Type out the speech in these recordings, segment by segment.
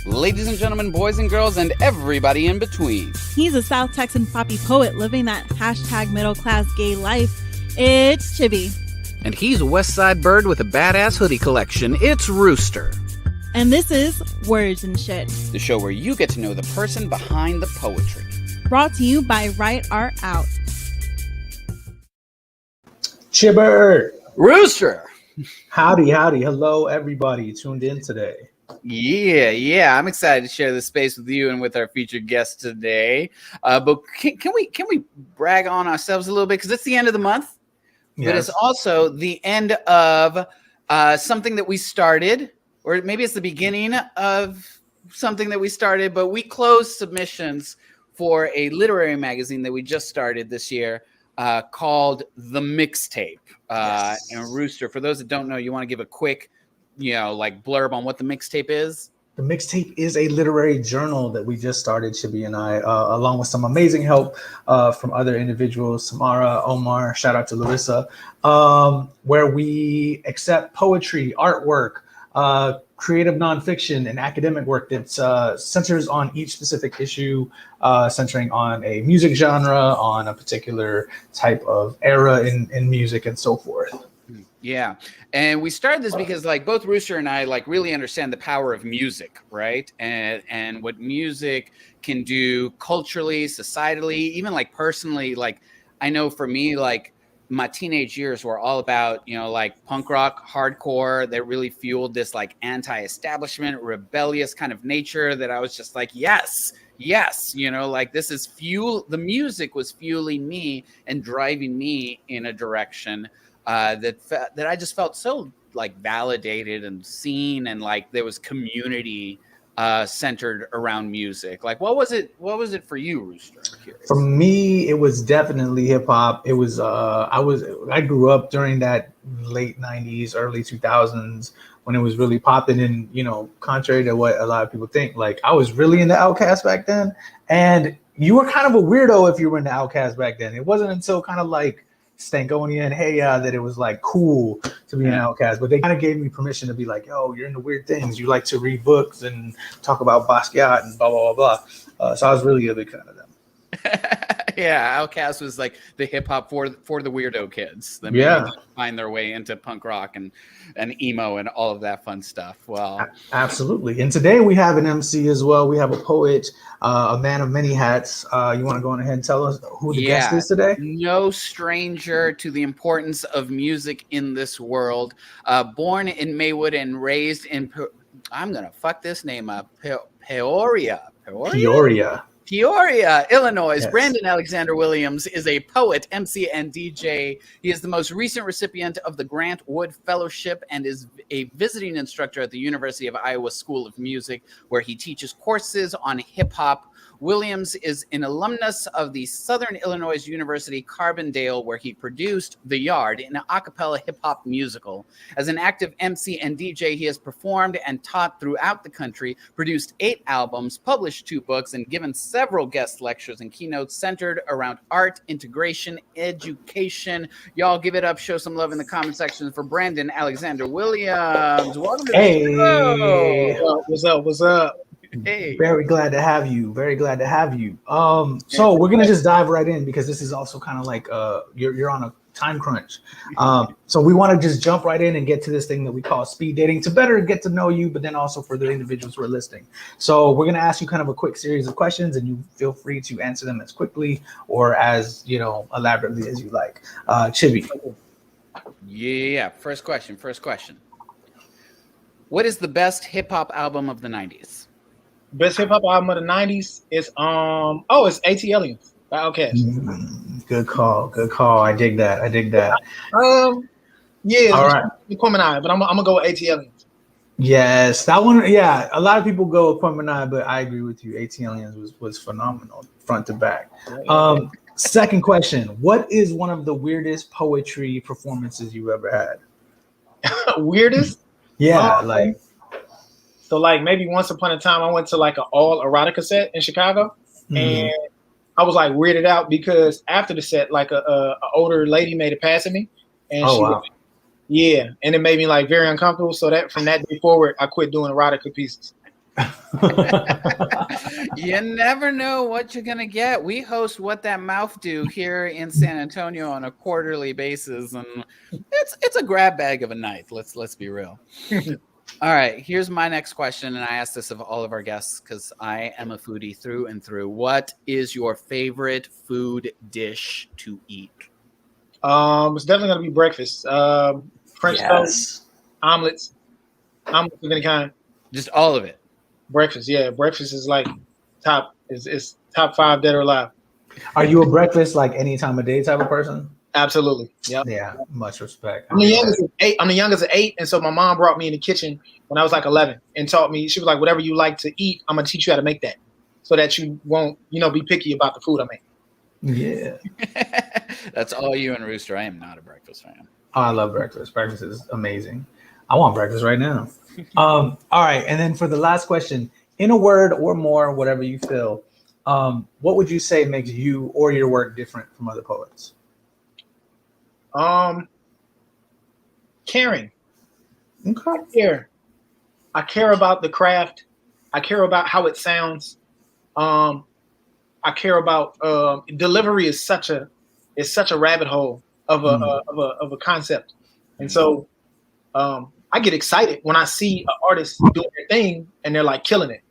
Ladies and gentlemen, boys and girls, and everybody in between. He's a South Texan poppy poet living that #middle-class gay life. It's Chibi. And he's a West Side bird with a badass hoodie collection. It's Rooster. And this is Words and Shit, The show where you get to know the person behind the poetry. brought to you by Write Art Out. Chibber! Rooster! Howdy. Hello, everybody tuned in today. Yeah. I'm excited to share this space with you and with our featured guest today. But can we brag on ourselves a little bit? Because it's the end of the month. Yes. But it's also the end of something that we started, or maybe it's the beginning of something that we started, but we closed submissions for a literary magazine that we just started this year called The Mixtape. Yes. And Rooster, for those that don't know, you want to give a quick, blurb on what The Mixtape is? The Mixtape is a literary journal that we just started, Chibi and I, along with some amazing help from other individuals, Samara, Omar, shout out to Larissa, where we accept poetry, artwork, creative nonfiction, and academic work that centers on each specific issue, centering on a music genre, on a particular type of era in music, and so forth. Yeah. And we started this because both Rooster and I really understand the power of music, right? And what music can do culturally, societally, even personally. I know for me, my teenage years were all about, punk rock, hardcore that really fueled this anti-establishment, rebellious kind of nature that I was just yes, this is fuel. The music was fueling me and driving me in a direction that I just felt so validated and seen, and there was community centered around music. What was it for you, Rooster? For me, it was definitely hip hop. It was I grew up during that late 90s, early 2000s when it was really popping, and contrary to what a lot of people think, I was really into Outkast back then, and you were kind of a weirdo if you were into Outkast back then. It wasn't until kind of Stankonia and Hey that it was cool to be an Outkast, but they kind of gave me permission to be yo, you're into weird things. You like to read books and talk about Basquiat and blah blah blah blah. So I was really a big fan of them. Yeah, Outkast was the hip hop for the weirdo kids that find their way into punk rock and emo and all of that fun stuff. Well, absolutely. And today we have an MC as well. We have a poet, a man of many hats. You want to go on ahead and tell us who the guest is today? No stranger to the importance of music in this world. Born in Maywood and raised in I'm gonna fuck this name up. Peoria, Illinois. Yes. Brandon Alexander Williams is a poet, MC, and DJ. He is the most recent recipient of the Grant Wood Fellowship and is a visiting instructor at the University of Iowa School of Music, where he teaches courses on hip hop. Williams is an alumnus of the Southern Illinois University-Carbondale, where he produced The Yard, an a cappella hip-hop musical. As an active MC and DJ, he has performed and taught throughout the country, produced 8 albums, published 2 books, and given several guest lectures and keynotes centered around art, integration, education. Y'all give it up, show some love in the comment section for Brandon Alexander Williams. Welcome to the show. What's up? Hey. Very glad to have you. So we're gonna just dive right in because this is also kind of you're on a time crunch. So we want to just jump right in and get to this thing that we call speed dating to better get to know you, but then also for the individuals who are listening. So we're gonna ask you kind of a quick series of questions, and you feel free to answer them as quickly or as elaborately as you like. Chibi. Yeah. First question. What is the best hip hop album of the 90s? Best hip hop album of the 90s is it's AT Aliens by Outkast. Good call. I dig that. Yeah. All right. Aquemini, but I'm gonna go with AT Aliens. Yes, that one. Yeah, a lot of people go with Aquemini, but I agree with you. AT Aliens was phenomenal, front to back. Second question: what is one of the weirdest poetry performances you ever had? Weirdest? Yeah, So maybe once upon a time I went to an all erotica set in Chicago, and I was weirded out because after the set, a older lady made a pass at me, and and it made me very uncomfortable. So that from that day forward, I quit doing erotica pieces. You never know what you're gonna get. We host What That Mouth Do here in San Antonio on a quarterly basis, and it's a grab bag of a night. Let's be real. All right, here's my next question, and I ask this of all of our guests because I am a foodie through and through. What is your favorite food dish to eat? It's definitely gonna be breakfast. French toast, omelets of any kind. Just all of it. Breakfast, yeah. Breakfast is like top. Is top 5 dead or alive. Are you a breakfast like any time of day type of person? Absolutely. Yep. Yeah, much respect. I'm the youngest of 8. I'm the youngest of 8, and so my mom brought me in the kitchen when I was like 11 and taught me. She was like, "Whatever you like to eat, I'm gonna teach you how to make that, so that you won't, be picky about the food I make." Yeah. That's all you and Rooster. I am not a breakfast fan. Oh, I love breakfast. Breakfast is amazing. I want breakfast right now. All right, and then for the last question, in a word or more, whatever you feel, what would you say makes you or your work different from other poets? Caring. Okay. I care about the craft. I care about how it sounds. I care about delivery is such a rabbit hole of a concept, and so I get excited when I see an artist doing their thing and they're like killing it,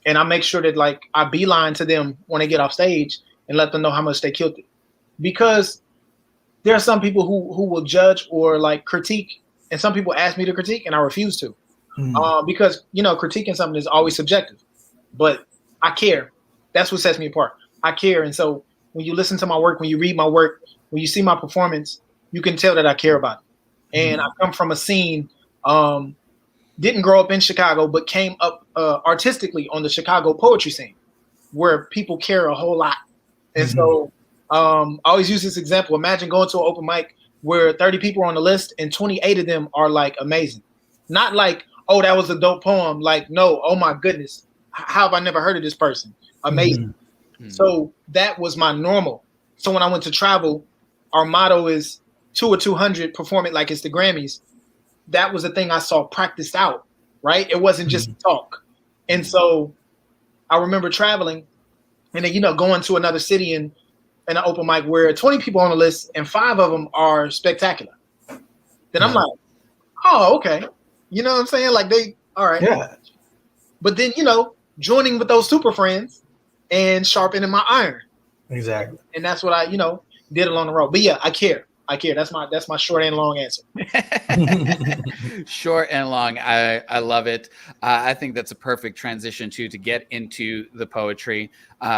and I make sure that like I beeline to them when they get off stage and let them know how much they killed it, because there are some people who will judge or like critique, and some people ask me to critique and I refuse to, because critiquing something is always subjective, but I care. That's what sets me apart. I care, and so when you listen to my work, when you read my work, when you see my performance, you can tell that I care about it. And I come from a scene, didn't grow up in Chicago, but came up artistically on the Chicago poetry scene, where people care a whole lot. And so I always use this example. Imagine going to an open mic where 30 people are on the list and 28 of them are like amazing. Not like, oh, that was a dope poem. Like, no, oh my goodness, how have I never heard of this person? Amazing. So that was my normal. So when I went to travel, our motto is 2 or 200, perform it like it's the Grammys. That was the thing I saw practiced out, right? It wasn't just talk. And so I remember traveling and then, going to another city and an open mic where 20 people on the list and 5 of them are spectacular. Then I'm like, oh, okay. You know what I'm saying? Like all right. Yeah. But then, joining with those super friends and sharpening my iron. Exactly. And that's what I, did along the road. But yeah, I care. That's my short and long answer. Short and long. I love it. I think that's a perfect transition to get into the poetry.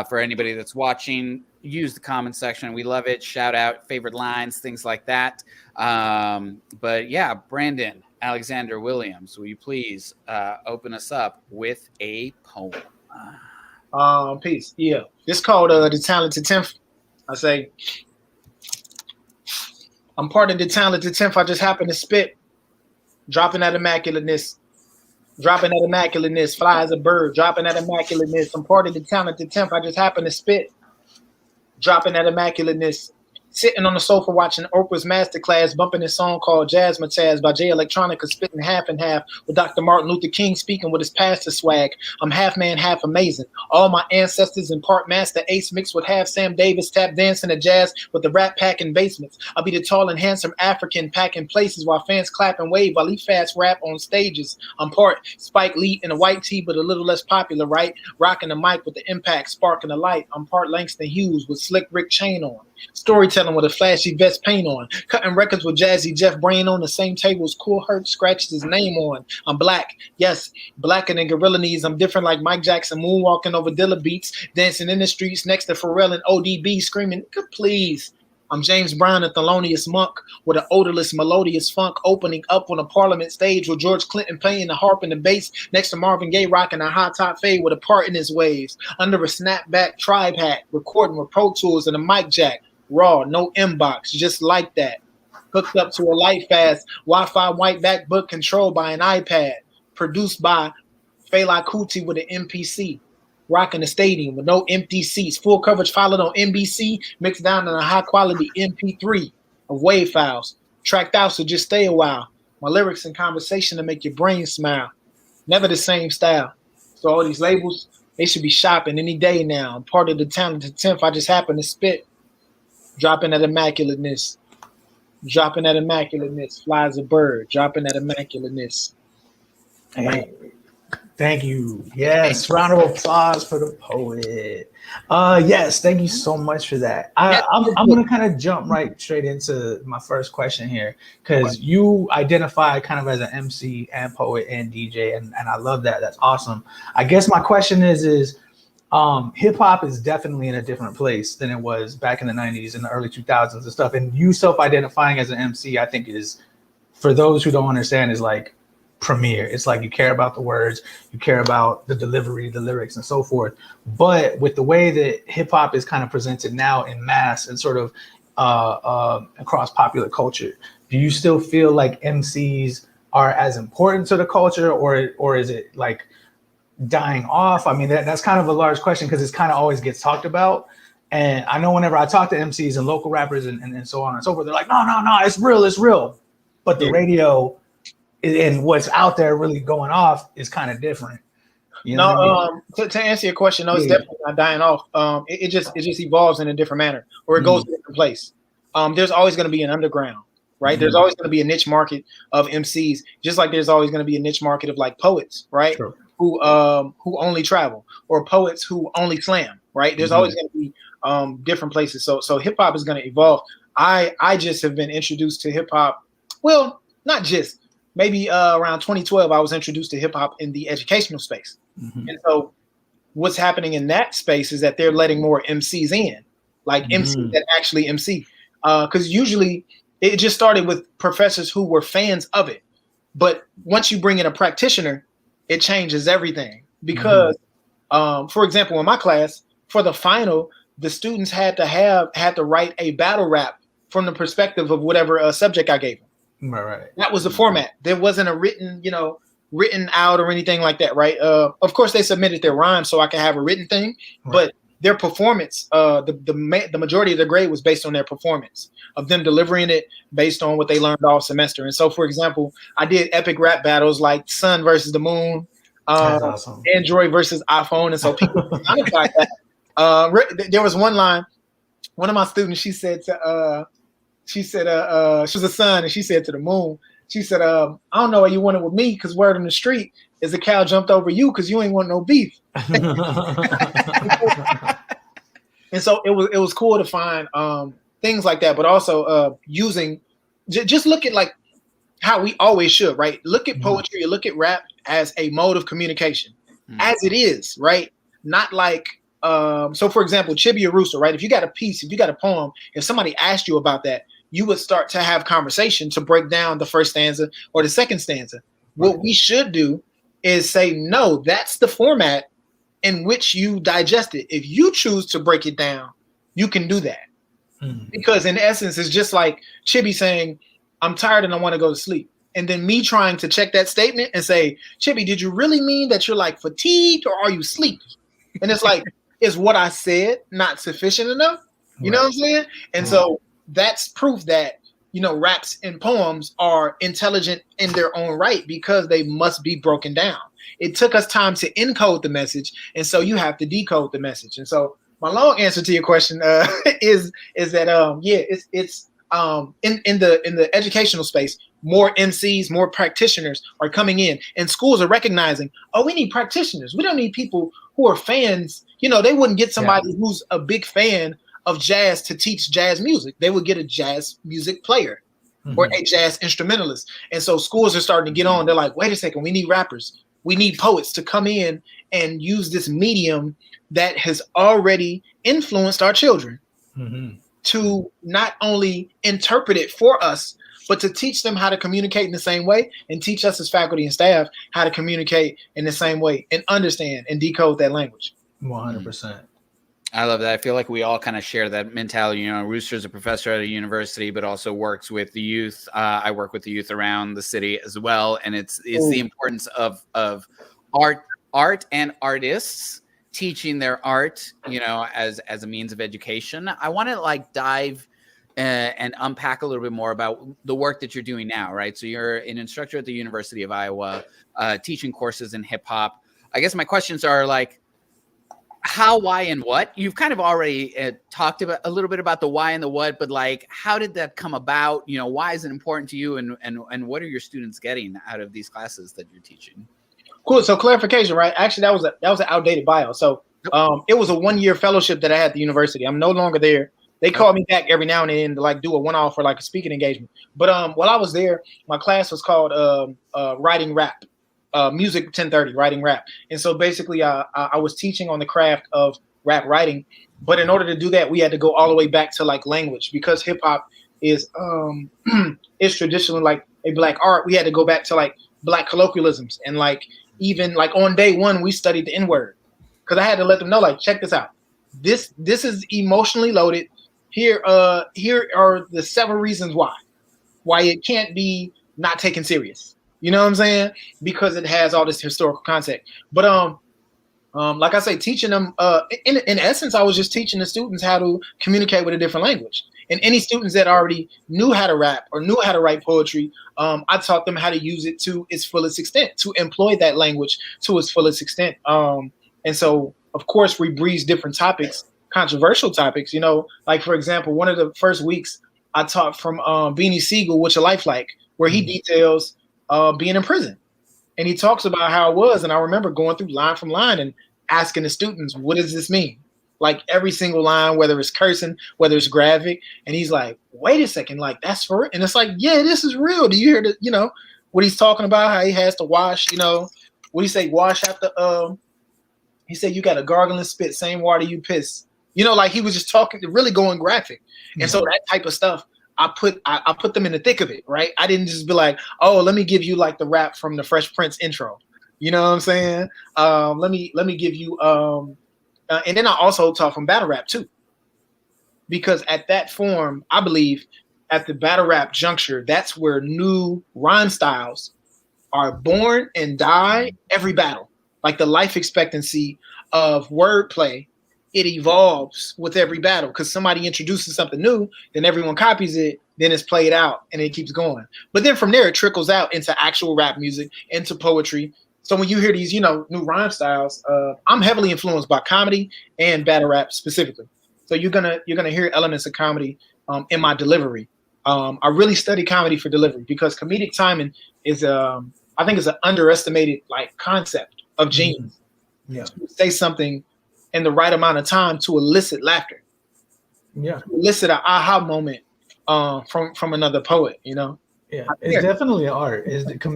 For anybody that's watching, use the comment section. We love it. Shout out favorite lines, things like that. But yeah, Brandon Alexander Williams, will you please open us up with a poem? Peace. Yeah. This called The Talented 10th. I say, I'm part of the talented 10th. I just happen to spit, dropping that immaculateness, fly as a bird, dropping that immaculateness. I'm part of the talented 10th. I just happen to spit, dropping that immaculateness. Sitting on the sofa watching Oprah's masterclass, bumping this song called Jazzmatazz by Jay Electronica, spitting half and half with Dr. Martin Luther King speaking with his pastor swag. I'm half man, half amazing. All my ancestors in part Master Ace mixed with half Sam Davis, tap dancing to jazz with the rap pack in basements. I'll be the tall and handsome African packing places while fans clap and wave while he fast rap on stages. I'm part Spike Lee in a white tee, but a little less popular, right? Rocking the mic with the impact, sparking the light. I'm part Langston Hughes with slick Rick chain on. Storytelling with a flashy vest paint on. Cutting records with Jazzy Jeff Brain on the same table as Cool Herc scratched his name on. I'm black. Yes, blacker than gorilla knees. I'm different like Mike Jackson moonwalking over Dilla beats. Dancing in the streets next to Pharrell and ODB screaming, please. I'm James Brown, a Thelonious Monk with an odorless, melodious funk opening up on a parliament stage with George Clinton playing the harp and the bass next to Marvin Gaye rocking a high top fade with a part in his waves. Under a snapback tribe hat, recording with Pro Tools and a mic jack. Raw, no inbox, just like that. Hooked up to a light fast, Wi-Fi white backbook controlled by an iPad. Produced by Fela Kuti with an MPC. Rocking the stadium with no empty seats. Full coverage followed on NBC, mixed down in a high quality MP3 of wave files. Tracked out, so just stay a while. My lyrics and conversation to make your brain smile. Never the same style. So all these labels, they should be shopping any day now. I'm part of the talented 10th. I just happen to spit. Dropping that immaculateness. Dropping that immaculateness. Flies a bird. Dropping that immaculateness. Hey, thank you. Yes, round of applause for the poet. Yes, thank you so much for that. I'm gonna kind of jump right straight into my first question here, because you identify kind of as an MC and poet and DJ, and I love that. That's awesome. I guess my question is hip hop is definitely in a different place than it was back in the 90s and the early 2000s and stuff. And you self-identifying as an MC, I think is, for those who don't understand, is like premier. It's like you care about the words, you care about the delivery, the lyrics, and so forth. But with the way that hip hop is kind of presented now in mass and sort of across popular culture, do you still feel like MCs are as important to the culture, or is it like dying off? I mean, that's kind of a large question, because it's kind of always gets talked about. And I know whenever I talk to MCs and local rappers and so on and so forth, they're like, no, it's real. But the radio and what's out there really going off is kind of different. You know what I mean? To answer your question, no, it's definitely not dying off. It just evolves in a different manner, or it goes to a different place. There's always going to be an underground, right? There's always going to be a niche market of MCs, just like there's always going to be a niche market of like poets, right? Sure. Who only travel, or poets who only slam, right? There's always going to be different places. So hip hop is going to evolve. I just have been introduced to hip hop. Well, not just. Maybe around 2012, I was introduced to hip hop in the educational space. And so what's happening in that space is that they're letting more MCs in, like MCs that actually MC. Because usually it just started with professors who were fans of it. But once you bring in a practitioner, it changes everything. Because, for example, in my class, for the final, the students had to write a battle rap from the perspective of whatever subject I gave them. Right. That was the format. There wasn't a written out or anything like that, right? Of course, they submitted their rhymes so I could have a written thing, but their performance, the majority of the grade was based on their performance, of them delivering it based on what they learned all semester. And so, for example, I did epic rap battles like Sun versus the Moon, awesome. Android versus iPhone, and so people like that. There was one line. One of my students, she said, she was a Sun, and she said to the Moon, she said, I don't know why you want it with me, because word on the street is the cow jumped over you because you ain't want no beef. And so it was cool to find things like that, but also using, just look at like how we always should, right? Look at poetry, look at rap as a mode of communication, as it is, right? Not like, so for example, Chibi or Rooster, right? If you got a piece, if you got a poem, if somebody asked you about that, you would start to have conversation to break down the first stanza or the second stanza. What we should do is say, no, that's the format in which you digest it. If you choose to break it down, you can do that. Because in essence, it's just like Chibi saying, I'm tired and I want to go to sleep. And then me trying to check that statement and say, Chibi, did you really mean that you're like fatigued, or are you sleepy? And it's like, is what I said not sufficient enough? You know what I'm saying? And so that's proof that, raps and poems are intelligent in their own right, because they must be broken down. It took us time to encode the message, and so you have to decode the message. And so my long answer to your question is that it's in the educational space, more MCs, more practitioners are coming in, and schools are recognizing, we need practitioners. We don't need people who are fans. They wouldn't get somebody who's a big fan of jazz to teach jazz music. They would get a jazz music player or a jazz instrumentalist. And so schools are starting to get on. They're like, wait a second, we need rappers. We need poets to come in and use this medium that has already influenced our children to not only interpret it for us, but to teach them how to communicate in the same way, and teach us as faculty and staff how to communicate in the same way and understand and decode that language. 100%. I love that. I feel like we all kind of share that mentality. Rooster's a professor at a university, but also works with the youth. I work with the youth around the city as well. And it's the importance of art and artists teaching their art, as a means of education. I want to dive and unpack a little bit more about the work that you're doing now, right? So you're an instructor at the University of Iowa, teaching courses in hip hop. I guess my questions are like, how, why, and what? You've kind of already talked about a little bit about the why and the what, but like, how did that come about? You know, why is it important to you, and what are your students getting out of these classes that you're teaching? Cool. So clarification, right? Actually, that was an outdated bio. So it was a 1-year fellowship that I had at the university. I'm no longer there. They called me back every now and then to like do a one-off or like a speaking engagement. But while I was there, my class was called writing rap. Music 1030, writing rap. And so basically I was teaching on the craft of rap writing, but in order to do that, we had to go all the way back to like language, because hip hop is is traditionally like a Black art. We had to go back to like Black colloquialisms, and like even like on day one we studied the N-word, because I had to let them know, like, check this out. This is emotionally loaded. Here are the several reasons why it can't be not taken serious. You know what I'm saying? Because it has all this historical context. But like I say, teaching them in essence, I was just teaching the students how to communicate with a different language. And any students that already knew how to rap or knew how to write poetry, I taught them how to use it to its fullest extent, to employ that language to its fullest extent. And so, of course, we breeze different topics, controversial topics. You know, like for example, one of the first weeks I taught from Beanie Siegel, "What's Your Life Like?" where he details being in prison. And he talks about how it was. And I remember going through line from line and asking the students, what does this mean? Like every single line, whether it's cursing, whether it's graphic. And he's like, wait a second, like that's for it. And it's like, yeah, this is real. Do you hear the, you know, what he's talking about, how he has to wash, you know, what do you say, wash after, he said, you got to gargle and spit, same water you piss. You know, like he was just talking, really going graphic. And so that type of stuff, I put them in the thick of it, right? I didn't just be like, oh, let me give you like the rap from the Fresh Prince intro. You know what I'm saying? Let me give you, and then I also taught from battle rap too. Because at that form, I believe at the battle rap juncture, that's where new rhyme styles are born and die every battle. Like the life expectancy of wordplay, it evolves with every battle, because somebody introduces something new, then everyone copies it, then it's played out and it keeps going. But then from there, it trickles out into actual rap music, into poetry. So when you hear these, you know, new rhyme styles, I'm heavily influenced by comedy and battle rap specifically. So you're gonna hear elements of comedy in my delivery. I really study comedy for delivery, because comedic timing is, I think, is an underestimated like concept of genius. Yeah, to say something in the right amount of time to elicit laughter. Yeah, to elicit an aha moment from another poet. You know. Yeah, it's definitely an art.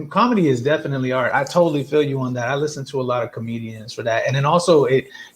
Comedy is definitely art. I totally feel you on that. I listen to a lot of comedians for that. And then also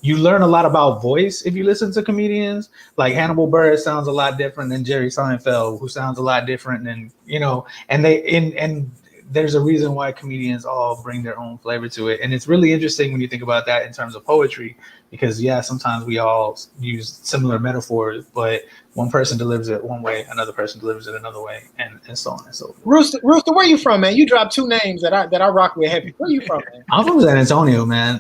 you learn a lot about voice if you listen to comedians. Like Hannibal Buress sounds a lot different than Jerry Seinfeld, who sounds a lot different than, you know, and there's a reason why comedians all bring their own flavor to it. And it's really interesting when you think about that in terms of poetry, because yeah, sometimes we all use similar metaphors, but one person delivers it one way, another person delivers it another way, and so on and so forth. Rooster, where you from, man? You dropped two names that I rock with heavy. Where you from, man? I'm from San Antonio, man.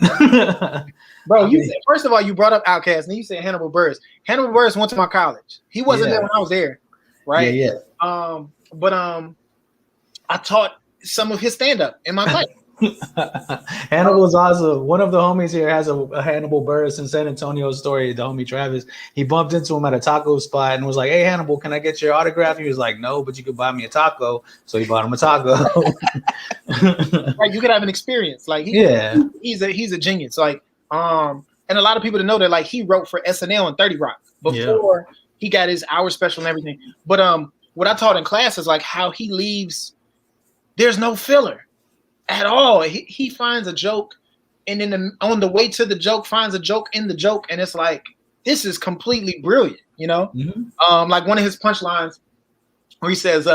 Bro, you said, first of all, you brought up Outkast, and then you said Hannibal Buress. Hannibal Buress went to my college. He wasn't there when I was there, right? Yeah. But I taught some of his stand-up in my class. Hannibal is awesome. One of the homies here has a Hannibal Buress in San Antonio story. The homie Travis, he bumped into him at a taco spot and was like, "Hey Hannibal, can I get your autograph?" He was like, "No, but you could buy me a taco." So he bought him a taco. Right, you could have an experience. Like he's a genius. Like and a lot of people to know that like he wrote for SNL and 30 Rock before he got his hour special and everything. But what I taught in class is like how he leaves. There's no filler at all. He finds a joke, and then on the way to the joke, finds a joke in the joke, and it's like, this is completely brilliant, you know? Mm-hmm. Like one of his punchlines where he says,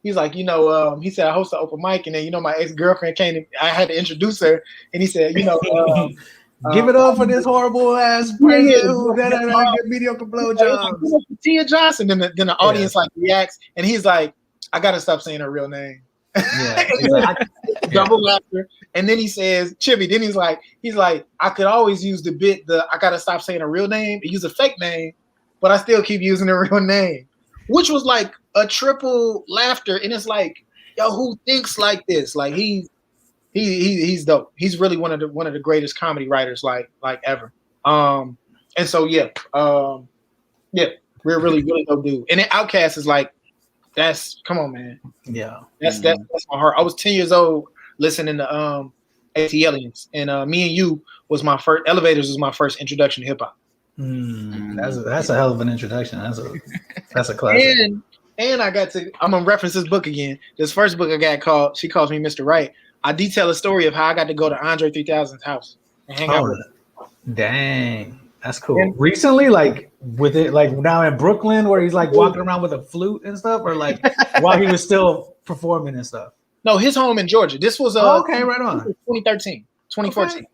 he's like, you know, he said, I host an open mic, and then, you know, my ex-girlfriend came, and I had to introduce her, and he said, you know, give it up for this horrible ass person who did mediocre blowjobs. Tia Johnson. Then the audience like reacts, and he's like, I gotta stop saying her real name. Double laughter. And then he says, Chibi, then he's like, I could always use the bit, I gotta stop saying a real name and use a fake name, but I still keep using a real name, which was like a triple laughter. And it's like, yo, who thinks like this? Like he's dope. He's really one of the greatest comedy writers like ever. And so yeah, we're really dope dude. And then Outkast is like, come on, man. Yeah, that's my heart. I was 10 years old listening to AT Aliens, and Me and You was my first. Elevators was my first introduction to hip hop. That's a hell of an introduction. That's a classic. And I'm gonna reference this book again. This first book I got called She Calls Me Mr. Right. I detail a story of how I got to go to Andre 3000's house and hang out with him. Dang, that's cool. And recently, like with it, like now in Brooklyn, where he's like walking around with a flute and stuff, or like while he was still performing and stuff. No, his home in Georgia. This was okay, right on. 2013, 2014. Okay.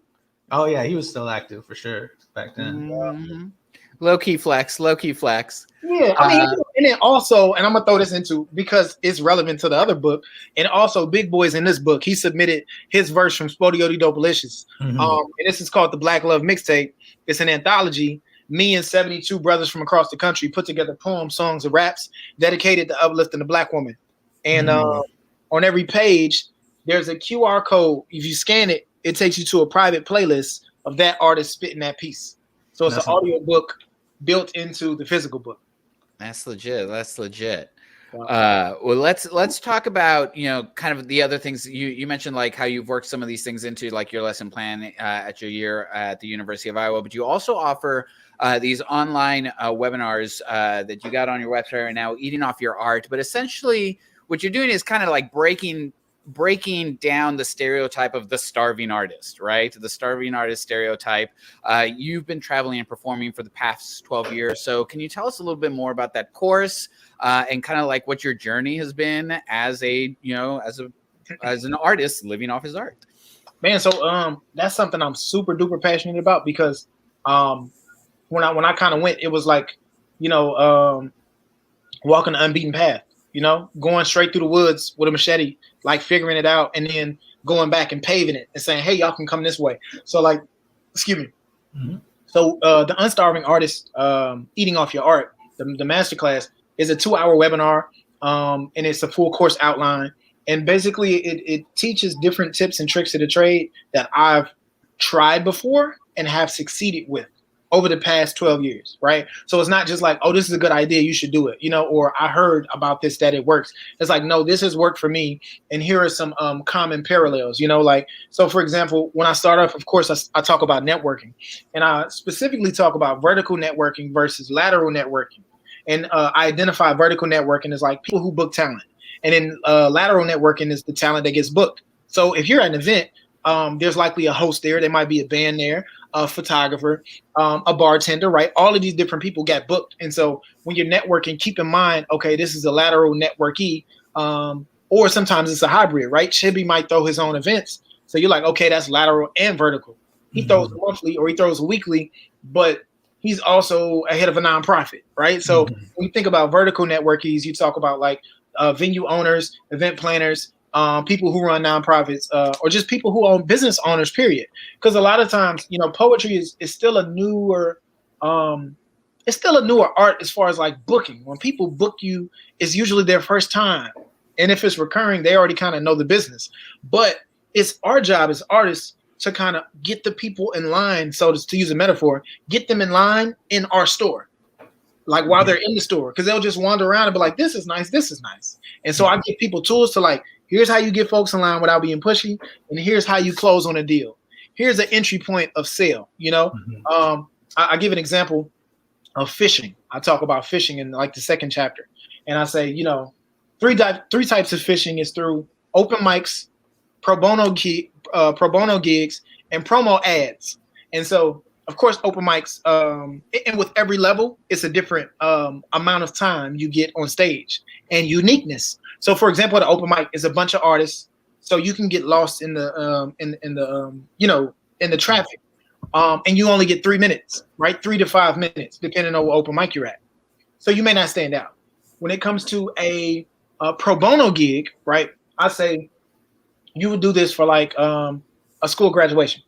Oh yeah, he was still active for sure back then. Low key flex. Yeah, I mean, and then also, and I'm gonna throw this into because it's relevant to the other book, and also Big Boy's in this book. He submitted his verse from Spodio Di Dopalicious, and this is called the Black Love Mixtape. It's an anthology. Me and 72 brothers from across the country put together poems, songs, and raps dedicated to uplifting the Black woman. And on every page, there's a QR code. If you scan it, it takes you to a private playlist of that artist spitting that piece. So it's an audio book built into the physical book. That's legit. Well, let's talk about, kind of the other things you mentioned, like how you've worked some of these things into like your lesson plan at your year at the University of Iowa, but you also offer these online webinars that you got on your website right now, Eating Off Your Art. But essentially what you're doing is kind of like breaking down the stereotype of the starving artist, right? The starving artist stereotype. You've been traveling and performing for the past 12 years. So can you tell us a little bit more about that course and kind of like what your journey has been as an artist living off his art? Man, so that's something I'm super duper passionate about because when I kind of went, it was like, walking the unbeaten path. Going straight through the woods with a machete, like figuring it out and then going back and paving it and saying, hey, y'all can come this way. So like, excuse me. Mm-hmm. So the Unstarving Artist, Eating Off Your Art, the masterclass is a 2-hour webinar and it's a full course outline. And basically it teaches different tips and tricks of the trade that I've tried before and have succeeded with over the past 12 years, right? So it's not just like, oh, this is a good idea, you should do it, or I heard about this, that it works. It's like, no, this has worked for me, and here are some common parallels, so for example, when I start off, of course, I talk about networking, and I specifically talk about vertical networking versus lateral networking. And I identify vertical networking as like people who book talent, and then lateral networking is the talent that gets booked. So if you're at an event, there's likely a host there, there might be a band there, a photographer, a bartender, right? All of these different people get booked. And so when you're networking, keep in mind, okay, this is a lateral networkee, or sometimes it's a hybrid, right? Chibi might throw his own events. So you're like, okay, that's lateral and vertical. He throws monthly or he throws weekly, but he's also a head of a nonprofit, right? So when you think about vertical networkees, you talk about like venue owners, event planners, people who run nonprofits, or just people who own business owners, period. Because a lot of times, poetry is still a newer art as far as like booking. When people book you, it's usually their first time. And if it's recurring, they already kind of know the business. But it's our job as artists to kind of get the people in line. So to use a metaphor, get them in line in our store, like while they're in the store, because they'll just wander around and be like, this is nice, this is nice. And so I give people tools to like, here's how you get folks in line without being pushy, and here's how you close on a deal. Here's an entry point of sale. I give an example of fishing. I talk about fishing in like the second chapter, and I say, three types of fishing is through open mics, pro bono gigs, and promo ads. And so, of course, open mics, and with every level, it's a different amount of time you get on stage and uniqueness. So, for example, the open mic is a bunch of artists, so you can get lost in the in the traffic, and you only get 3 minutes, right? 3 to 5 minutes, depending on what open mic you're at. So you may not stand out. When it comes to a pro bono gig, right? I say you would do this for like a school graduation.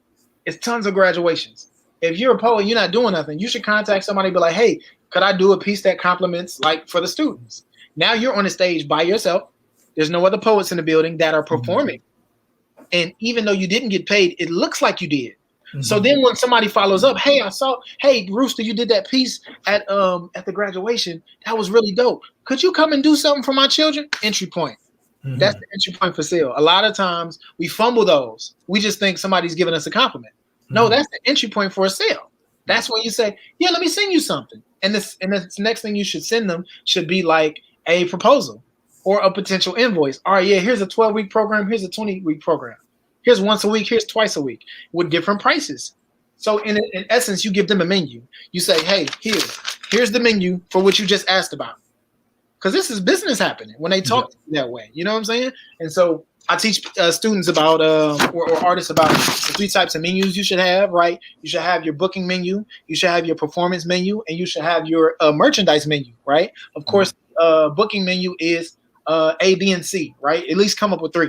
It's tons of graduations. If you're a poet, you're not doing nothing. You should contact somebody and be like, hey, could I do a piece that compliments like for the students? Now you're on the stage by yourself. There's no other poets in the building that are performing. and even though you didn't get paid, it looks like you did. So then when somebody follows up, hey, hey, Rooster, you did that piece at the graduation. That was really dope. Could you come and do something for my children? Entry point. That's the entry point for sale. A lot of times we fumble those. We just think somebody's giving us a compliment. No, that's the entry point for a sale. That's when you say, yeah, let me send you something. And the next thing you should send them should be like a proposal or a potential invoice. All right, yeah, here's a 12-week program. Here's a 20-week program. Here's once a week, here's twice a week with different prices. So in essence, you give them a menu. You say, hey, here's the menu for what you just asked about. Because this is business happening when they talk that way. You know what I'm saying? And so I teach students about or artists about the 3 types of menus you should have, right? You should have your booking menu, you should have your performance menu, and you should have your merchandise menu, right? Of course, booking menu is A, B, and C, right? At least come up with 3.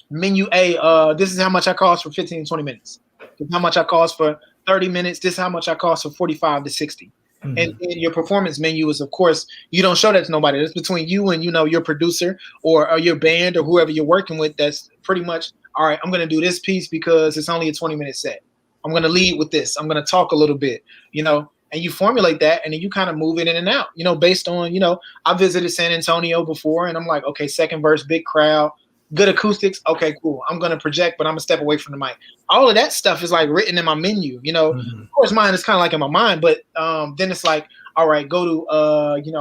Menu A, this is how much I cost for 15 to 20 minutes. This is how much I cost for 30 minutes. This is how much I cost for 45 to 60. And your performance menu is, of course, you don't show that to nobody. That's between you and, your producer or your band or whoever you're working with. That's pretty much, all right, I'm going to do this piece because it's only a 20-minute set. I'm going to lead with this. I'm going to talk a little bit, and you formulate that and then you kind of move it in and out, based on, I visited San Antonio before and I'm like, okay, second verse, big crowd. Good acoustics. Okay, cool. I'm going to project, but I'm going to step away from the mic. All of that stuff is like written in my menu, Of course, mine is kind of like in my mind, but then it's like, all right, go to,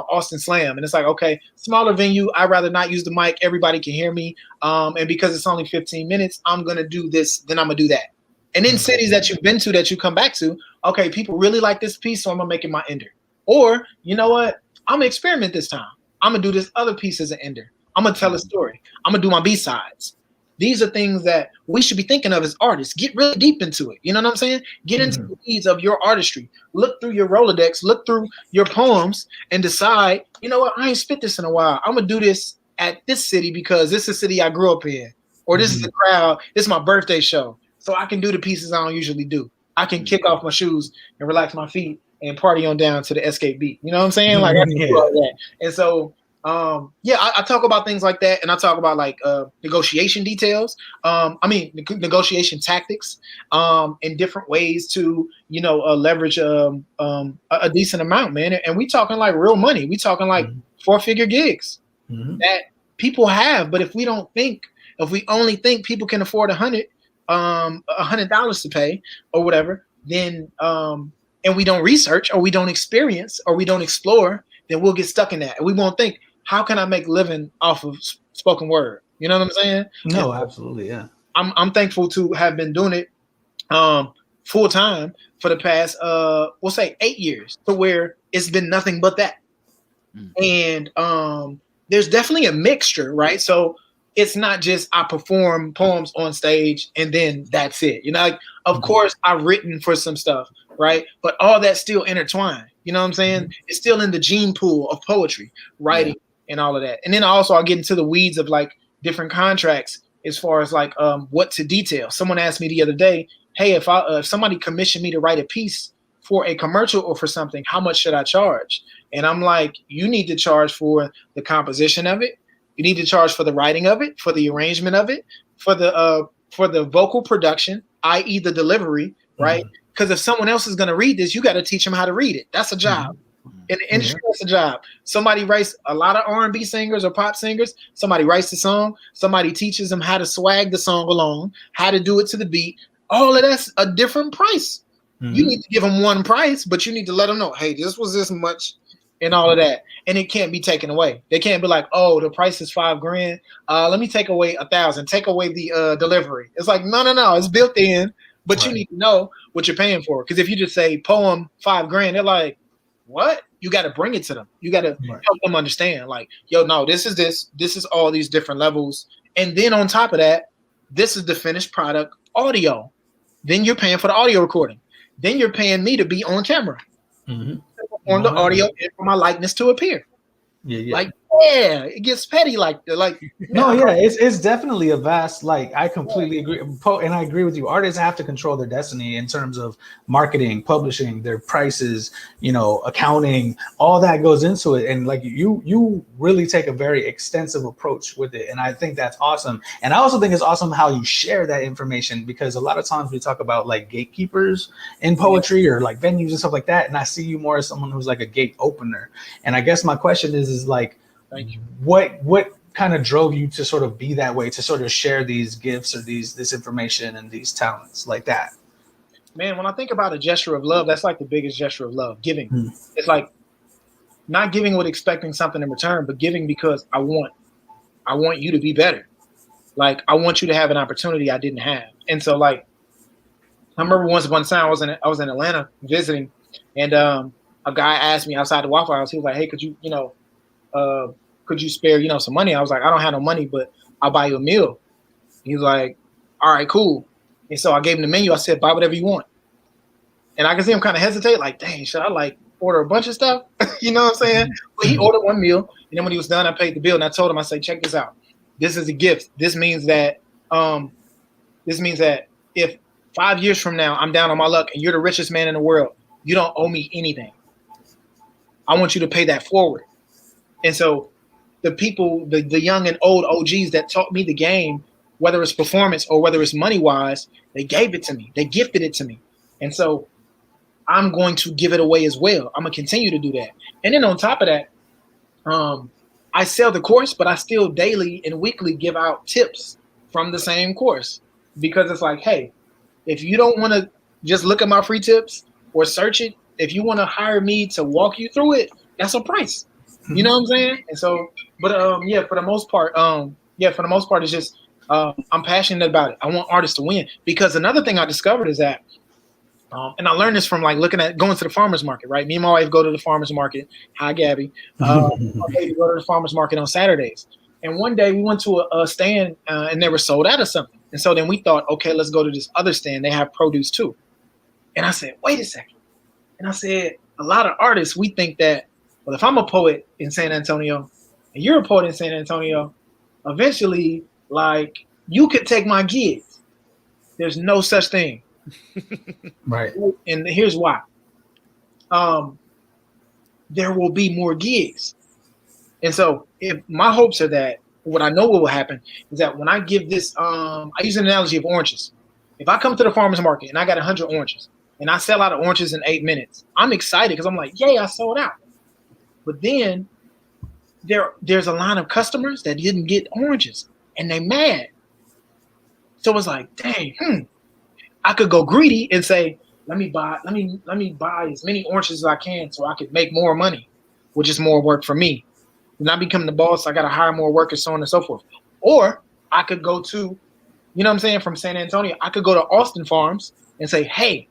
Austin Slam. And it's like, okay, smaller venue. I'd rather not use the mic. Everybody can hear me. And because it's only 15 minutes, I'm going to do this. Then I'm going to do that. And then cities that you've been to that you come back to, okay, people really like this piece, so I'm going to make it my ender. Or, you know what? I'm going to experiment this time. I'm going to do this other piece as an ender. I'm going to tell a story. I'm going to do my B-sides. These are things that we should be thinking of as artists. Get really deep into it. You know what I'm saying? Get into the weeds of your artistry. Look through your Rolodex. Look through your poems and decide, you know what? I ain't spit this in a while. I'm going to do this at this city because this is a city I grew up in. Or this is the crowd. This is my birthday show. So I can do the pieces I don't usually do. I can kick off my shoes and relax my feet and party on down to the Escape beat. You know what I'm saying? Like I can do all that. And so I talk about things like that, and I talk about like negotiation details. Negotiation tactics, and different ways to leverage a decent amount, man. And we talking like real money. We talking like 4-figure gigs that people have. But if we only think people can afford $100 to pay or whatever, then and we don't research or we don't experience or we don't explore, then we'll get stuck in that, and we won't think, how can I make living off of spoken word? You know what I'm saying? No, absolutely, yeah. I'm thankful to have been doing it full time for the past we'll say 8 years, to where it's been nothing but that. And there's definitely a mixture, right? So it's not just I perform poems on stage and then that's it. Like, of course I've written for some stuff, right? But all that's still intertwined. You know what I'm saying? It's still in the gene pool of poetry, writing, and all of that. And then also I'll get into the weeds of like different contracts as far as like what to detail. Someone asked me the other day, hey, if somebody commissioned me to write a piece for a commercial or for something, how much should I charge? And I'm like, you need to charge for the composition of it. You need to charge for the writing of it, for the arrangement of it, for the vocal production, i.e. the delivery, right? Because if someone else is going to read this, you got to teach them how to read it. That's a job. In the industry, that's a job. Somebody writes, a lot of R&B singers or pop singers, somebody writes the song, somebody teaches them how to swag the song along, how to do it to the beat. All of that's a different price. You need to give them one price, but you need to let them know, hey, this was this much and all of that. And it can't be taken away. They can't be like, oh, the price is $5,000. Let me take away $1,000. Take away the delivery. It's like, no. It's built in, but you need to know what you're paying for. Because if you just say poem $5,000, they're like, what? You got to bring it to them. You got to help them understand. Like, yo, no, this is this. This is all these different levels. And then on top of that, this is the finished product audio. Then you're paying for the audio recording. Then you're paying me to be on camera. On the audio and for my likeness to appear. Like Yeah, it gets petty like No, yeah, it's definitely a vast, like, I completely agree. And I agree with you. Artists have to control their destiny in terms of marketing, publishing, their prices, accounting, all that goes into it. And like you really take a very extensive approach with it. And I think that's awesome. And I also think it's awesome how you share that information, because a lot of times we talk about like gatekeepers in poetry or like venues and stuff like that. And I see you more as someone who's like a gate opener. And I guess my question is like, Thank you. What kind of drove you to sort of be that way, to sort of share these gifts or this information and these talents like that? Man, when I think about a gesture of love, that's like the biggest gesture of love, giving. It's like not giving with expecting something in return, but giving because I want you to be better. Like, I want you to have an opportunity I didn't have. And so, like, I remember once upon a time I was in Atlanta visiting, and a guy asked me outside the Waffle House. He was like, "Hey, could you spare, some money?" I was like, "I don't have no money, but I'll buy you a meal." He was like, "All right, cool." And so I gave him the menu. I said, "Buy whatever you want." And I can see him kind of hesitate, like, "Dang, should I like order a bunch of stuff?" You know what I'm saying? But he ordered one meal, and then when he was done, I paid the bill, and I told him, I said, "Check this out. This is a gift. This means that if 5 years from now I'm down on my luck and you're the richest man in the world, you don't owe me anything. I want you to pay that forward." And so the people, the young and old OGs that taught me the game, whether it's performance or whether it's money-wise, they gave it to me. They gifted it to me. And so I'm going to give it away as well. I'm going to continue to do that. And then on top of that, I sell the course, but I still daily and weekly give out tips from the same course, because it's like, hey, if you don't want to just look at my free tips or search it, if you want to hire me to walk you through it, that's a price. You know what I'm saying? And so, but for the most part, it's just I'm passionate about it. I want artists to win, because another thing I discovered is that, and I learned this from like going to the farmer's market, right? Me and my wife go to the farmer's market. Hi, Gabby. My baby go to the farmer's market on Saturdays. And one day we went to a stand and they were sold out of something. And so then we thought, okay, let's go to this other stand. They have produce too. And I said, wait a second. And I said, a lot of artists, we think that, well, if I'm a poet in San Antonio and you're a poet in San Antonio, eventually, like, you could take my gigs. There's no such thing. Right. And here's why. There will be more gigs. And so if my hopes are that, what I know will happen is that when I give this, I use an analogy of oranges. If I come to the farmer's market and I got 100 oranges and I sell out of oranges in 8 minutes, I'm excited because I'm like, yay, I sold out. But then there's a line of customers that didn't get oranges and they mad. So it's like, dang, I could go greedy and say, let me buy as many oranges as I can so I could make more money, which is more work for me. When I become the boss, I got to hire more workers, so on and so forth. Or I could go to, you know what I'm saying, from San Antonio, I could go to Austin Farms and say, hey,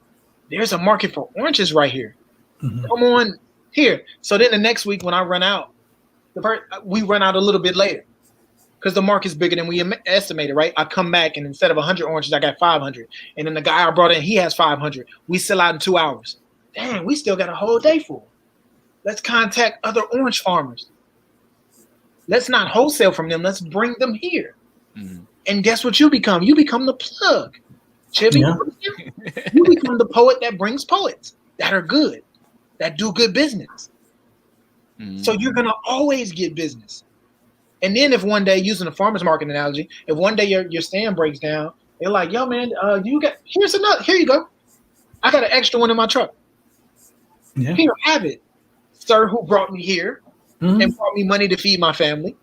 there's a market for oranges right here. Mm-hmm. Come on here. So then the next week when I run out, we run out a little bit later because the market's bigger than we estimated, right? I come back and instead of 100 oranges, I got 500. And then the guy I brought in, he has 500. We sell out in 2 hours. Dang, we still got a whole day full. Let's contact other orange farmers. Let's not wholesale from them. Let's bring them here. Mm-hmm. And guess what you become? You become the plug. Chibby, yeah. You become the poet that brings poets that are good, that do good business. Mm-hmm. So you're going to always get business. And then if one day, using the farmer's market analogy, if one day your stand breaks down, they're like, yo, man, here's another. Here you go. I got an extra one in my truck. Yeah. Here, have it. Sir who brought me here. Mm-hmm. And brought me money to feed my family.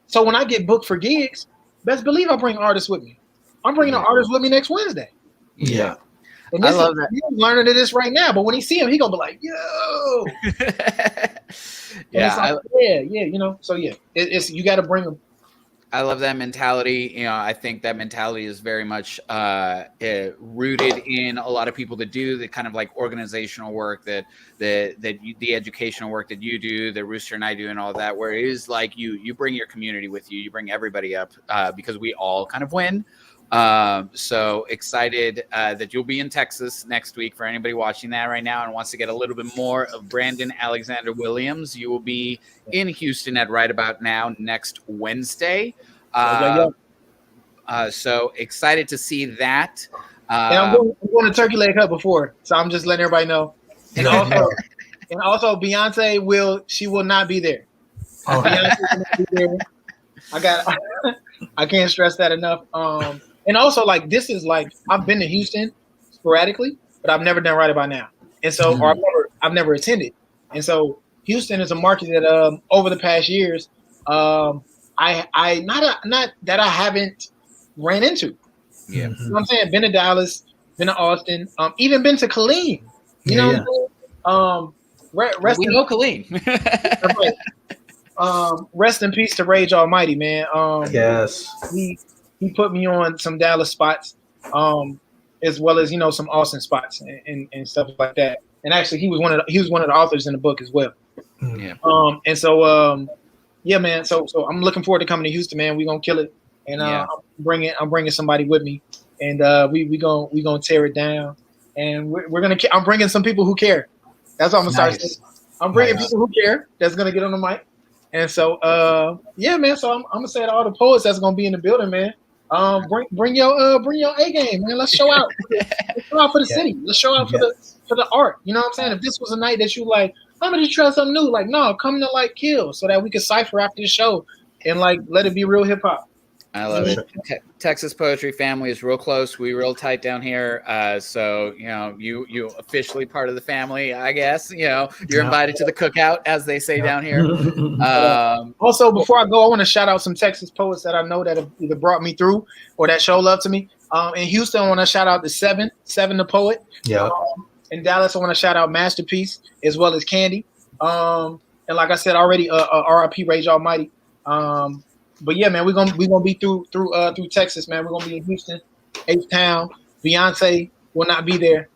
So when I get booked for gigs, best believe I bring artists with me. I'm bringing an artist with me next Wednesday. Yeah. And I love that. He's learning this right now, but when he see him, he gonna be like, yo. Yeah. So it's you got to bring them. I love that mentality. I think that mentality is very much rooted in a lot of people that do the kind of like organizational work the educational work that you do, that Rooster and I do, and all that. Where it is like you bring your community with you, you bring everybody up because we all kind of win So excited that you'll be in Texas next week. For anybody watching that right now and wants to get a little bit more of Brandon Alexander Williams, you will be in Houston at right about now next Wednesday. So excited to see that. And I'm going to Turkey Leg Hut before, so I'm just letting everybody know. And also, Beyonce will not be there. Oh. Beyonce will not be there. I can't stress that enough. And also, like, this is like, I've been to Houston sporadically, but I've never done Right About Now, and so or I've never attended. And so Houston is a market that over the past years, not that I haven't ran into. Yeah, you know what I'm saying? Been to Dallas, been to Austin, even been to Killeen. You know what I'm saying? We know Killeen. Rest in peace to Rage Almighty, man. Yes. He put me on some Dallas spots, as well as some Austin spots and stuff like that. And actually, he was one of the authors in the book as well. Yeah. And so yeah, man. So I'm looking forward to coming to Houston, man. We're gonna kill it, and I'm bringing somebody with me, and we gonna tear it down, and I'm bringing some people who care. That's what I'm gonna start saying. I'm bringing people who care. That's gonna get on the mic. And so, yeah, man. So I'm gonna say to all the poets that's gonna be in the building, man. Bring your A game, man. Let's show out. Let's show out for the city. Let's show out for the art. You know what I'm saying? If this was a night that you like, I'm gonna just try something new. Like, no, come to like kill, so that we can cipher after the show and like let it be real hip hop. I love it. Texas Poetry family is real close. We real tight down here. So you officially part of the family, I guess. You're invited to the cookout, as they say down here. Also, before I go, I want to shout out some Texas poets that I know that have either brought me through or that show love to me. In Houston, I want to shout out the Seven the poet. Yeah. In Dallas, I want to shout out Masterpiece as well as Candy. And like I said already, R.I.P. Rage Almighty. But yeah, man, we're gonna be through Texas, man. We're gonna be in Houston, H-Town. Beyonce will not be there.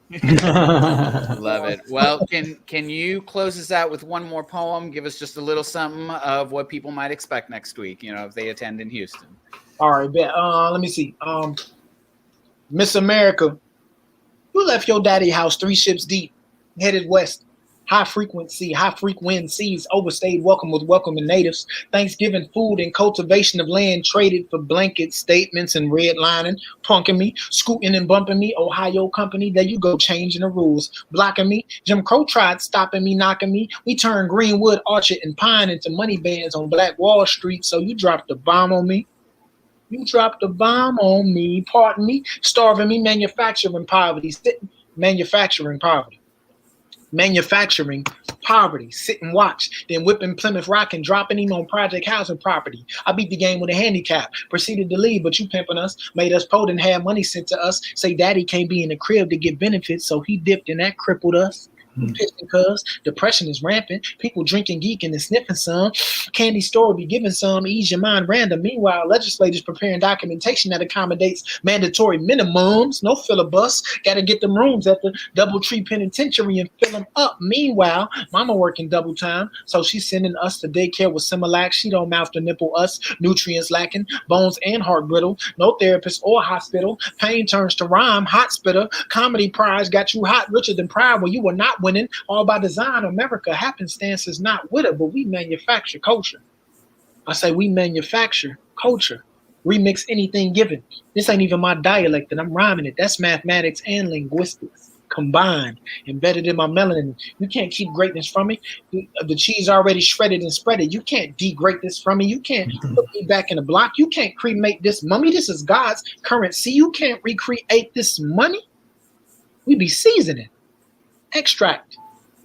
Love it. Well, can you close us out with one more poem? Give us just a little something of what people might expect next week, if they attend in Houston. All right, bet. Let me see. Miss America, you left your daddy house 3 ships deep, headed west. High frequencies, overstayed welcome with welcoming natives. Thanksgiving food and cultivation of land traded for blanket statements and redlining, punking me, scooting and bumping me. Ohio company, there you go, changing the rules, blocking me. Jim Crow tried stopping me, knocking me. We turned Greenwood, Orchard, and Pine into money bands on Black Wall Street. So you dropped a bomb on me. You dropped a bomb on me. Pardon me, starving me, manufacturing poverty, sit and watch, then whipping Plymouth Rock and dropping him on project housing property. I beat the game with a handicap, proceeded to leave, but you pimping us, made us poor and had money sent to us. Say daddy can't be in the crib to get benefits, so he dipped and that crippled us. Pissed because depression is rampant. People drinking, geeking, and sniffing some. Candy store be giving some. Ease your mind random. Meanwhile, legislators preparing documentation that accommodates mandatory minimums. No filibus. Got to get them rooms at the Doubletree Penitentiary and fill them up. Meanwhile, mama working double time, so she's sending us to daycare with Similac. She don't mouth to nipple us. Nutrients lacking, bones and heart brittle. No therapist or hospital. Pain turns to rhyme. Hot spitter. Comedy prize got you hot, richer than pride when you were not winning. All by design. America happenstance is not with her, but we manufacture culture. I say we manufacture culture. Remix anything given. This ain't even my dialect and I'm rhyming it. That's mathematics and linguistics combined, embedded in my melanin. You can't keep greatness from me. The cheese already shredded and spreaded. You can't degrade this from me. You can't put me back in the block. You can't cremate this mummy. This is God's currency. You can't recreate this money. We be seasoning. Extract.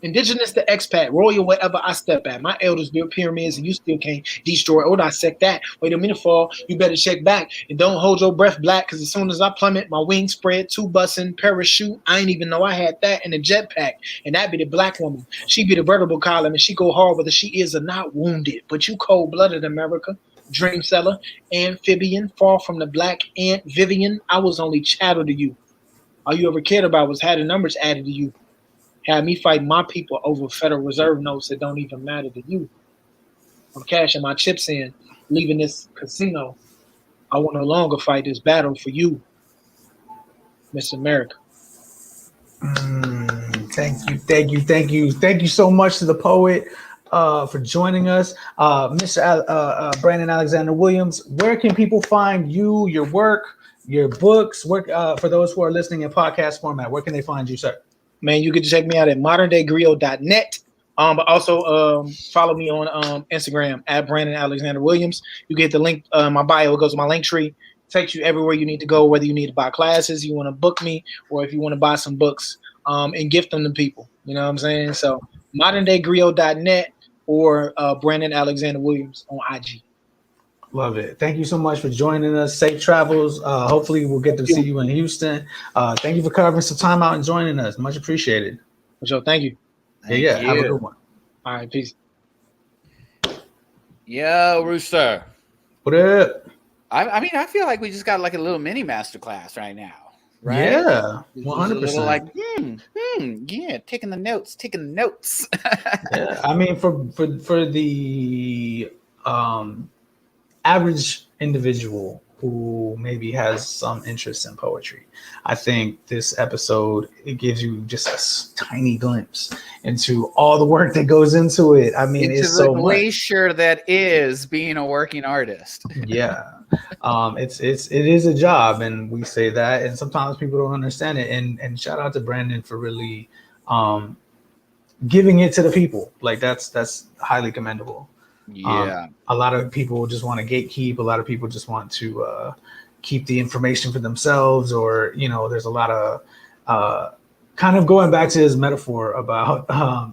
Indigenous to expat, royal wherever I step at. My elders built pyramids and you still can't destroy or dissect that. Wait a minute, fall. You better check back and don't hold your breath black, because as soon as I plummet, my wings spread, 2 bussing, parachute. I ain't even know I had that in a jetpack. And that be the black woman. She be the vertebral column and she go hard whether she is or not wounded. But you cold-blooded, America. Dream seller, amphibian, far from the black Aunt Vivian. I was only chattel to you. All you ever cared about was had the numbers added to you. Had me fight my people over Federal Reserve notes that don't even matter to you. I'm cashing my chips in, leaving this casino I will no longer fight this battle for you, Miss America. Thank you so much to the poet for joining us, Mr. Brandon Alexander Williams. Where can people find you, your work, your books? Work for those who are listening in podcast format. Where can they find you, sir? Man, you can check me out at moderndaygriot.net. But also follow me on Instagram at Brandon Alexander Williams. You get the link, my bio, it goes to my link tree. Takes you everywhere you need to go, whether you need to buy classes, you want to book me, or if you want to buy some books and gift them to people. You know what I'm saying? So moderndaygriot.net or Brandon Alexander Williams on IG. Love it. Thank you so much for joining us. Safe travels. Hopefully we'll get to see you in Houston. Thank you for carving some time out and joining us. Much appreciated. For sure. Thank you. Yeah. Have a good one. All right. Peace. Yo, Rooster. What up? I mean, I feel like we just got like a little mini masterclass right now. Right? Yeah, 100%. Like, yeah, taking the notes. Yeah, I mean, for the average individual who maybe has some interest in poetry, I think this episode, it gives you just a tiny glimpse into all the work that goes into it. I mean, into it's the so glacier that is being a working artist. Yeah. It is a job, and we say that, and sometimes people don't understand it. And shout out to Brandon for really giving it to the people. Like that's highly commendable. Yeah. A lot of people just want to gatekeep. A lot of people just want to keep the information for themselves, or there's a lot of kind of going back to his metaphor about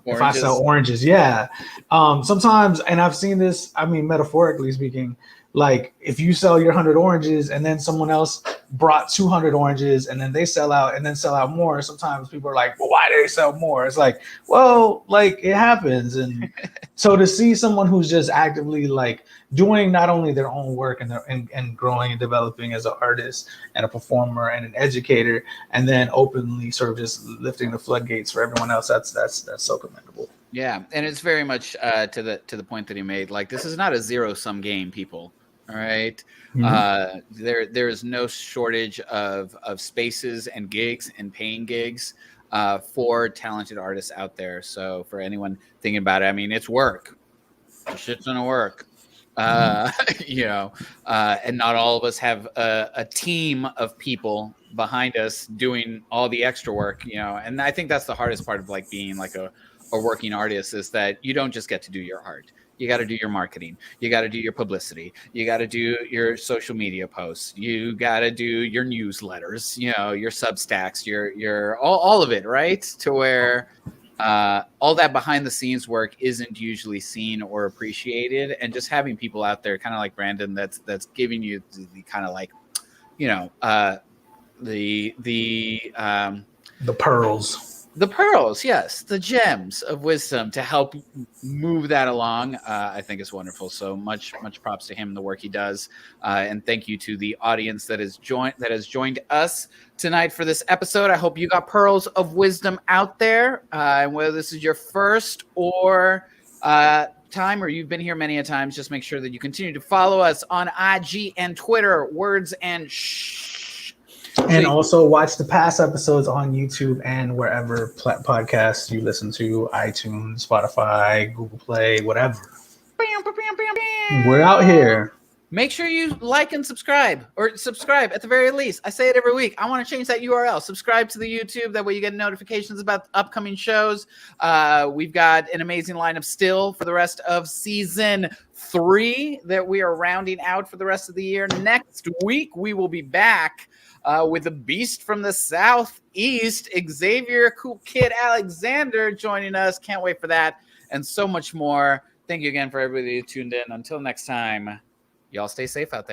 if I sell oranges. Yeah. Sometimes, and I've seen this, I mean, metaphorically speaking, like if you sell your 100 oranges and then someone else brought 200 oranges and then they sell out and then sell out more, sometimes people are like, well, why do they sell more? It's like, well, like it happens. And so to see someone who's just actively like doing not only their own work and growing and developing as an artist and a performer and an educator, and then openly sort of just lifting the floodgates for everyone else, that's so commendable. Yeah, and it's very much to the point that he made. Like, this is not a zero-sum game, people. All right. Mm-hmm. There is no shortage of spaces and gigs and paying gigs for talented artists out there. So for anyone thinking about it, I mean, it's work. The shit's gonna work. And not all of us have a team of people behind us doing all the extra work, and I think that's the hardest part of like being like a working artist, is that you don't just get to do your art. You got to do your marketing. You got to do your publicity. You got to do your social media posts. You got to do your newsletters, your Substacks, your all of it, right? To where all that behind the scenes work isn't usually seen or appreciated. And just having people out there kind of like Brandon, that's giving you the kind of like, the pearls. The pearls, yes, the gems of wisdom to help move that along, I think is wonderful. So much props to him and the work he does, and thank you to the audience that has joined us tonight for this episode. I hope you got pearls of wisdom out there, and whether this is your first or time, or you've been here many a times, just make sure that you continue to follow us on IG and Twitter, Words and And also watch the past episodes on YouTube and wherever podcasts you listen to, iTunes, Spotify, Google Play, whatever. We're out here. Make sure you like and subscribe, or subscribe at the very least. I say it every week. I want to change that URL. Subscribe to the YouTube. That way you get notifications about upcoming shows. We've got an amazing lineup still for the rest of season 3 that we are rounding out for the rest of the year. Next week, we will be back with a beast from the Southeast, Xavier Cool Kid Alexander, joining us. Can't wait for that, and so much more. Thank you again for everybody who tuned in. Until next time, y'all stay safe out there.